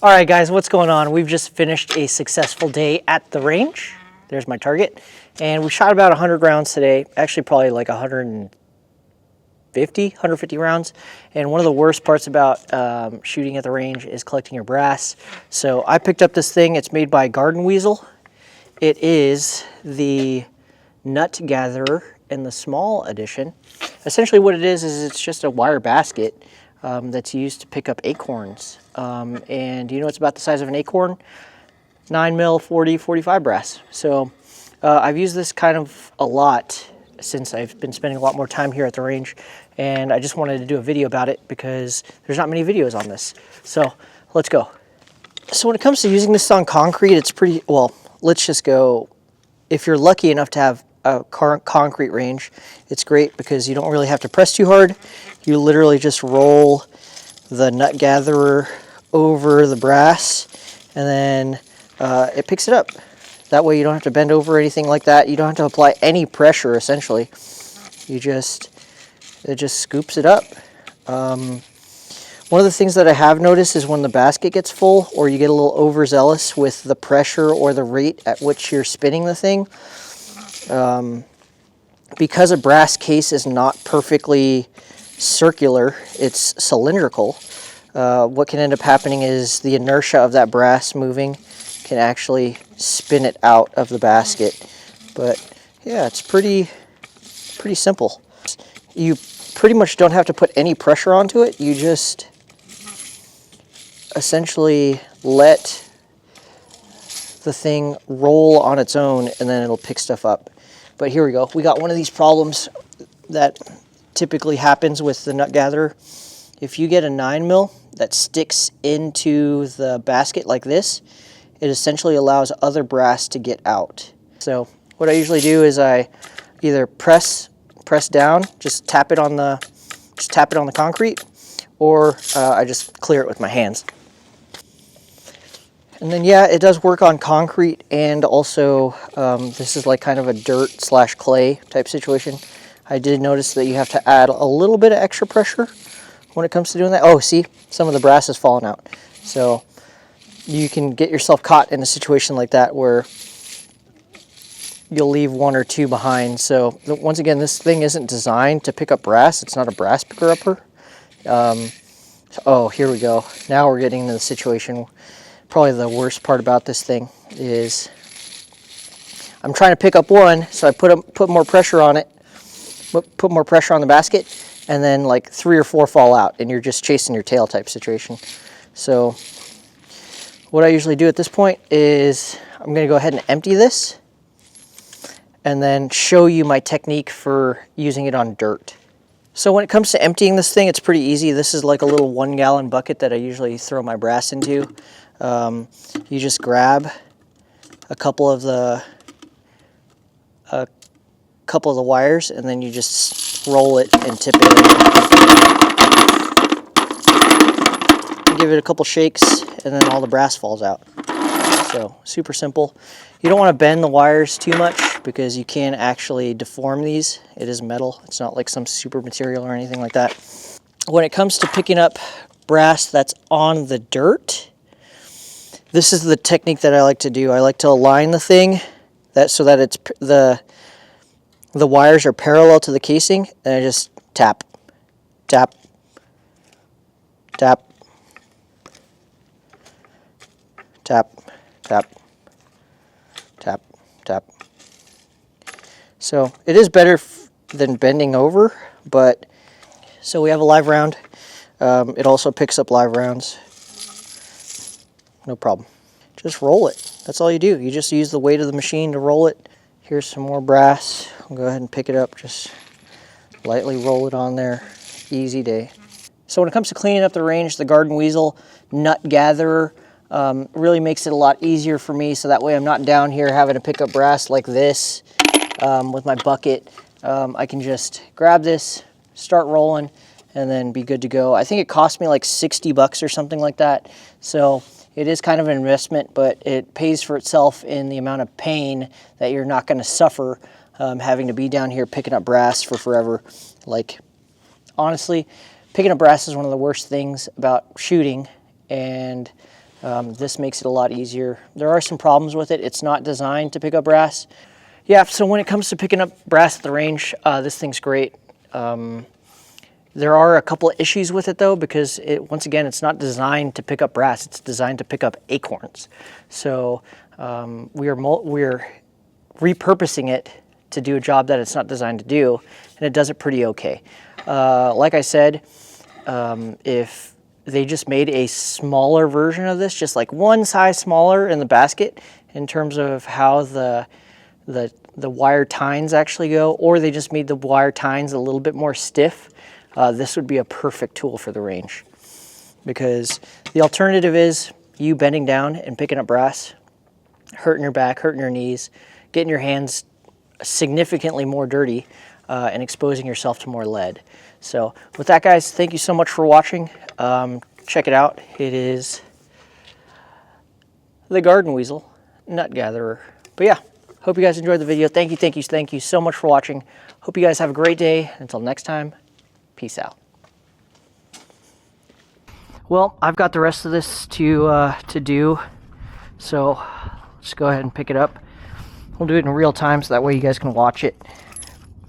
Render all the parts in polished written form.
All right, guys, what's going on? We've just finished a successful day at the range. There's my target. And we shot about 100 rounds today, actually probably like 150 rounds. And one of the worst parts about shooting at the range is collecting your brass. So I picked up this thing. It's made by Weasel. It is the nut gatherer in the small edition. Essentially what it is it's just a wire basket that's used to pick up acorns. And you know it's about the size of an acorn? 9mm, 40, 45 brass. So I've used this kind of a lot since I've been spending a lot more time here at the range, and I just wanted to do a video about it because there's not many videos on this. So let's go. So when it comes to using this on concrete, it's pretty, well, let's just go, if you're lucky enough to have a concrete range, it's great because you don't really have to press too hard. You literally just roll the nut gatherer over the brass, and then it picks it up. That way you don't have to bend over or anything like that. You don't have to apply any pressure, essentially. It just scoops it up. One of the things that I have noticed is when the basket gets full or you get a little overzealous with the pressure or the rate at which you're spinning the thing, because a brass case is not perfectly circular, it's cylindrical, what can end up happening is the inertia of that brass moving can actually spin it out of the basket. But yeah, it's pretty simple. You pretty much don't have to put any pressure onto it. You just essentially let the thing roll on its own and then it'll pick stuff up. But here we go. We got one of these problems that typically happens with the nut gatherer. If you get a 9mm that sticks into the basket like this, it essentially allows other brass to get out. So what I usually do is I either press down, just tap it on the concrete, or I just clear it with my hands. And then yeah, it does work on concrete, and also this is like kind of a dirt / clay type situation. I did notice that you have to add a little bit of extra pressure when it comes to doing that. Oh, see, some of the brass has fallen out. So you can get yourself caught in a situation like that where you'll leave one or two behind. So once again, this thing isn't designed to pick up brass. It's not a brass picker-upper. Oh, here we go. Now we're getting into the situation. Probably the worst part about this thing is I'm trying to pick up one, so I put more pressure on it, put more pressure on the basket, and then like 3 or 4 fall out, and you're just chasing your tail type situation. So what I usually do at this point is I'm going to go ahead and empty this and then show you my technique for using it on dirt. So when it comes to emptying this thing, it's pretty easy. This is like a little 1-gallon bucket that I usually throw my brass into. You just grab a couple of the wires, and then you just roll it and tip it in. Give it a couple shakes, and then all the brass falls out. So super simple. You don't want to bend the wires too much because you can actually deform these. It is metal. It's not like some super material or anything like that. When it comes to picking up brass that's on the dirt, this is the technique that I like to do. I like to align the thing so that it's the wires are parallel to the casing, and I just tap, tap, tap, tap, tap, tap, tap. So it is better than bending over, but so we have a live round. It also picks up live rounds. No problem. Just roll it. That's all you do. You just use the weight of the machine to roll it. Here's some more brass. I'll go ahead and pick it up. Just lightly roll it on there. Easy day. So when it comes to cleaning up the range, the Weasel nut gatherer really makes it a lot easier for me, so that way I'm not down here having to pick up brass like this with my bucket. I can just grab this, start rolling, and then be good to go. I think it cost me like 60 bucks or something like that. So it is kind of an investment, but it pays for itself in the amount of pain that you're not going to suffer having to be down here picking up brass for forever. Like, honestly, picking up brass is one of the worst things about shooting, and This makes it a lot easier. There are some problems with it. It's not designed to pick up brass. Yeah, so when it comes to picking up brass at the range, this thing's great. There are a couple of issues with it though, because once again, it's not designed to pick up brass. It's designed to pick up acorns. So we're repurposing it to do a job that it's not designed to do, and it does it pretty okay. Like I said, if they just made a smaller version of this, just like one size smaller in the basket in terms of how the wire tines actually go, or they just made the wire tines a little bit more stiff, this would be a perfect tool for the range. Because the alternative is you bending down and picking up brass, hurting your back, hurting your knees, getting your hands significantly more dirty, and exposing yourself to more lead. So with that, guys, thank you so much for watching. Check it out. It is the Garden Weasel Nut Gatherer. But yeah, hope you guys enjoyed the video. Thank you so much for watching. Hope you guys have a great day. Until next time, peace out. Well, I've got the rest of this to do, so let's go ahead and pick it up. We'll do it in real time so that way you guys can watch it.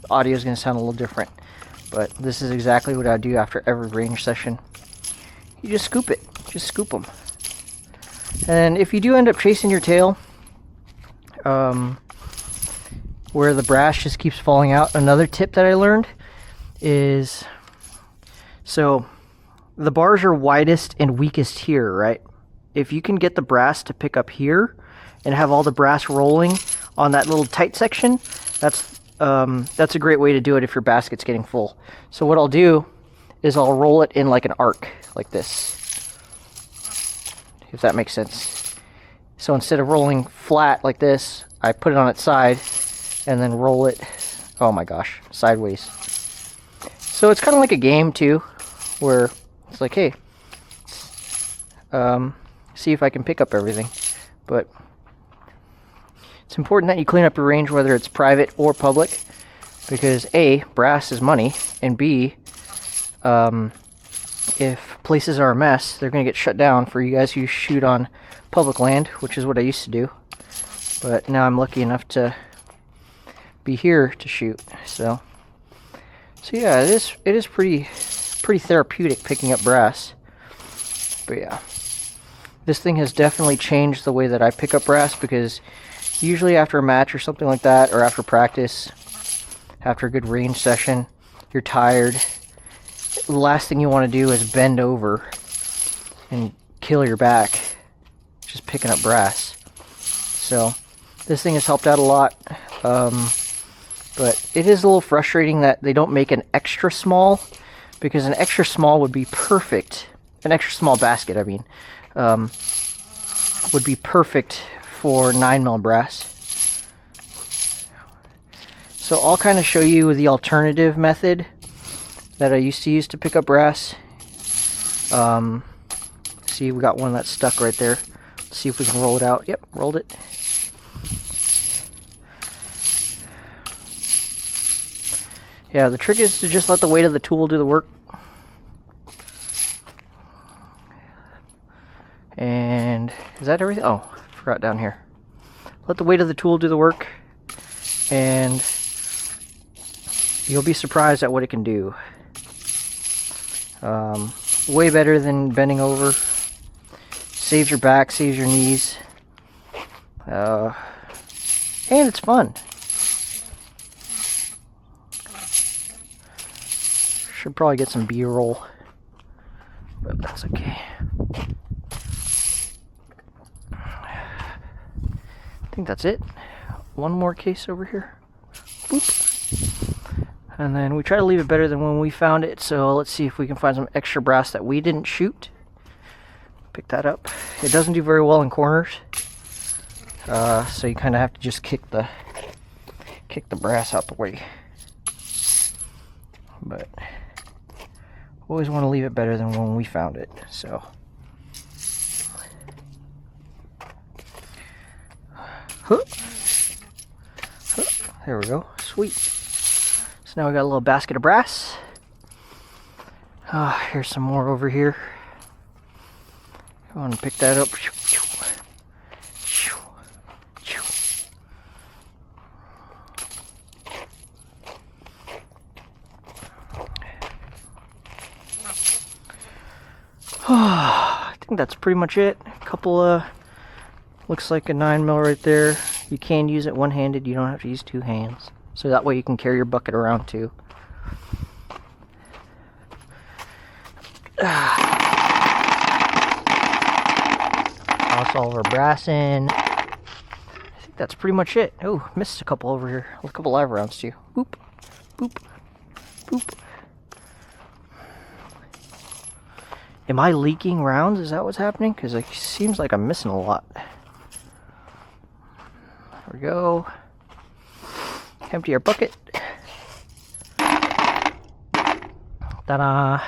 The audio is going to sound a little different, but this is exactly what I do after every range session. You just scoop it. Just scoop them. And if you do end up chasing your tail, where the brass just keeps falling out, another tip that I learned is, so the bars are widest and weakest here, right? If you can get the brass to pick up here and have all the brass rolling on that little tight section, that's a great way to do it if your basket's getting full. So what I'll do is I'll roll it in like an arc, like this, if that makes sense. So instead of rolling flat like this, I put it on its side and then roll it, oh my gosh, sideways. So it's kind of like a game too, where it's like, hey, see if I can pick up everything. But it's important that you clean up your range, whether it's private or public, because A, brass is money, and B, if places are a mess, they're going to get shut down for you guys who shoot on public land, which is what I used to do. But now I'm lucky enough to be here to shoot. So yeah, it is pretty therapeutic picking up brass. But yeah, this thing has definitely changed the way that I pick up brass, because usually after a match or something like that, or after practice, after a good range session, you're tired. The last thing you want to do is bend over and kill your back just picking up brass. So this thing has helped out a lot, but it is a little frustrating that they don't make an extra small, because an extra small would be perfect. An extra small basket, I mean, would be perfect for 9mm brass. So I'll kind of show you the alternative method that I used to use to pick up brass. See, we got one that's stuck right there. Let's see if we can roll it out. Yep, rolled it. Yeah, the trick is to just let the weight of the tool do the work. And is that everything? Oh, I forgot down here. Let the weight of the tool do the work, and you'll be surprised at what it can do. Way better than bending over. Saves your back, saves your knees. And it's fun. Should probably get some B-roll, but that's okay. I think that's it. One more case over here. Boop. And then we try to leave it better than when we found it, so let's see if we can find some extra brass that we didn't shoot. Pick that up. It doesn't do very well in corners, so you kind of have to just kick the brass out the way. But always want to leave it better than when we found it. So there we go. Sweet. So now we got a little basket of brass. Here's some more over here. Go on and pick that up. I think that's pretty much it. A couple looks like a 9mm right there. You can use it one-handed, you don't have to use two hands. So that way you can carry your bucket around too. Toss all of our brass in. I think that's pretty much it. Oh, missed a couple over here. A couple live rounds too. Boop, boop, boop. Am I leaking rounds? Is that what's happening? Because it seems like I'm missing a lot. There we go. Empty our bucket. Ta-da!